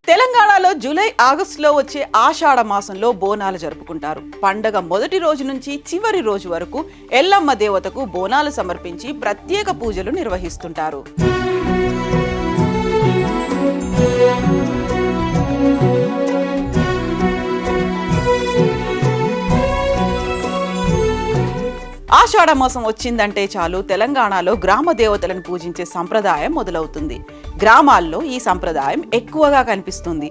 తెలంగాణలో జూలై ఆగస్టులో వచ్చే ఆషాఢ మాసంలో బోనాలు జరుపుకుంటారు. పండగ మొదటి రోజు నుంచి చివరి రోజు వరకు ఎల్లమ్మ దేవతకు బోనాలు సమర్పించి ప్రత్యేక పూజలు నిర్వహిస్తుంటారు. ఆషాఢ మాసం వచ్చిందంటే చాలు తెలంగాణలో గ్రామ దేవతలను పూజించే సంప్రదాయం మొదలవుతుంది. గ్రామాల్లో ఈ సంప్రదాయం ఎక్కువగా కనిపిస్తుంది.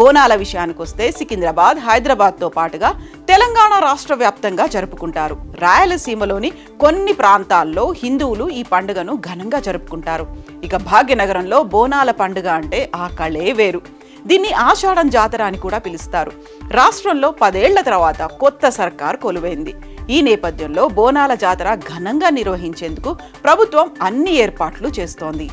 బోనాల విషయానికొస్తే సికింద్రాబాద్, హైదరాబాద్తో పాటుగా తెలంగాణ రాష్ట్ర వ్యాప్తంగా జరుపుకుంటారు. రాయలసీమలోని కొన్ని ప్రాంతాల్లో హిందువులు ఈ పండుగను ఘనంగా జరుపుకుంటారు. ఇక భాగ్యనగరంలో బోనాల పండుగ అంటే ఆ కళే వేరు. దీన్ని ఆషాఢం జాతర అని కూడా పిలుస్తారు. రాష్ట్రంలో 10 ఏళ్ల తర్వాత కొత్త సర్కార్ కొలువైంది. ఈ నేపథ్యంలో బోనాల జాతర ఘనంగా నిర్వహించేందుకు ప్రభుత్వం అన్ని ఏర్పాట్లు చేస్తోంది.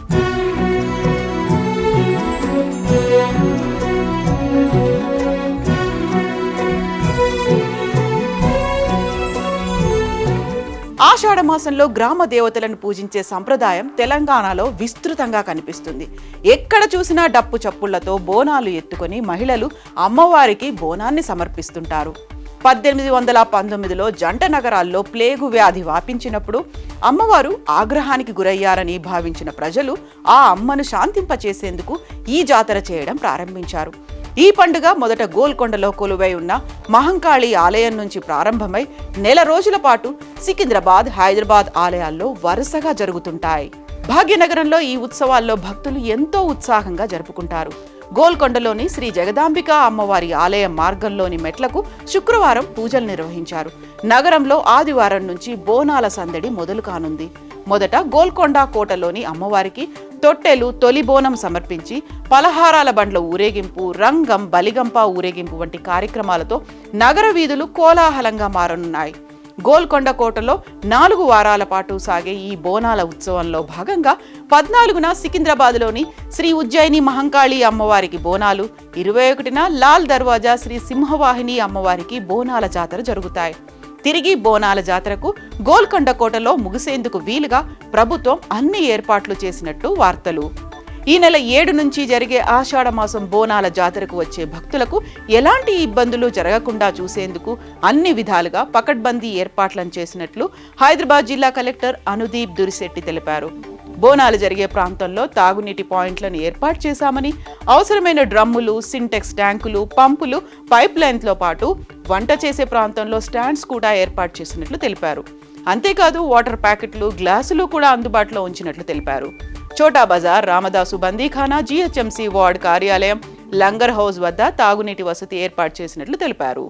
ఆషాఢ మాసంలో గ్రామ దేవతలను పూజించే సంప్రదాయం తెలంగాణలో విస్తృతంగా కనిపిస్తుంది. ఎక్కడ చూసినా డప్పు చప్పుళ్లతో బోనాలు ఎత్తుకొని మహిళలు అమ్మవారికి బోనాన్ని సమర్పిస్తుంటారు. 1819లో జంట నగరాల్లో ప్లేగు వ్యాధి వ్యాపించినప్పుడు అమ్మవారు ఆగ్రహానికి గురయ్యారని భావించిన ప్రజలు ఆ అమ్మను శాంతింపచేసేందుకు ఈ జాతర చేయడం ప్రారంభించారు. ఈ పండుగ మొదట గోల్కొండలో కొలువై ఉన్న మహంకాళి ఆలయం నుంచి ప్రారంభమై నెల రోజుల పాటు సికింద్రాబాద్, హైదరాబాద్ ఆలయాల్లో వరుసగా జరుగుతుంటాయి. భాగ్యనగరంలో ఈ ఉత్సవాల్లో భక్తులు ఎంతో ఉత్సాహంగా జరుపుకుంటారు. గోల్కొండలోని శ్రీ జగదాంబిక అమ్మవారి ఆలయం మార్గంలోని మెట్లకు శుక్రవారం పూజలు నిర్వహించారు. నగరంలో ఆదివారం నుంచి బోనాల సందడి మొదలు కానుంది. మొదట గోల్కొండ కోటలోని అమ్మవారికి తొట్టెలు, తొలి బోనం సమర్పించి పలహారాల బండ్ల ఊరేగింపు, రంగం, బలిగంప ఊరేగింపు వంటి కార్యక్రమాలతో నగర వీధులు కోలాహలంగా మారనున్నాయి. గోల్కొండ కోటలో 4 వారాల పాటు సాగే ఈ బోనాల ఉత్సవంలో భాగంగా 14న సికింద్రాబాద్లోని శ్రీ ఉజ్జయిని మహంకాళి అమ్మవారికి బోనాలు, 21న లాల్ దర్వాజా శ్రీ సింహవాహిని అమ్మవారికి బోనాల జాతర జరుగుతాయి. తిరిగి బోనాల జాతరకు గోల్కొండ కోటలో ముగిసేందుకు వీలుగా ప్రభుత్వం అన్ని ఏర్పాట్లు చేసినట్లు వార్తలు. ఈ నెల 7 నుంచి జరిగే ఆషాఢ మాసం బోనాల జాతరకు వచ్చే భక్తులకు ఎలాంటి ఇబ్బందులు జరగకుండా చూసేందుకు అన్ని విధాలుగా పకడ్బందీ ఏర్పాట్లను చేసినట్లు హైదరాబాద్ జిల్లా కలెక్టర్ అనుదీప్ దురిశెట్టి తెలిపారు. బోనాలు జరిగే ప్రాంతంలో తాగునీటి పాయింట్లను ఏర్పాటు చేశామని, అవసరమైన డ్రమ్ములు, సింటెక్స్ ట్యాంకులు, పంపులు, పైప్ లైన్తో పాటు వంట చేసే ప్రాంతంలో స్టాండ్స్ కూడా ఏర్పాటు చేసినట్లు తెలిపారు. అంతేకాదు వాటర్ ప్యాకెట్లు, గ్లాసులు కూడా అందుబాటులో ఉంచినట్లు తెలిపారు. చోటా బజార్, రామదాసు బందీఖానా, GHMC వార్డ్ కార్యాలయం, లంగర్ హౌస్ వద్ద తాగునీటి వసతి ఏర్పాటు చేసినట్లు తెలిపారు.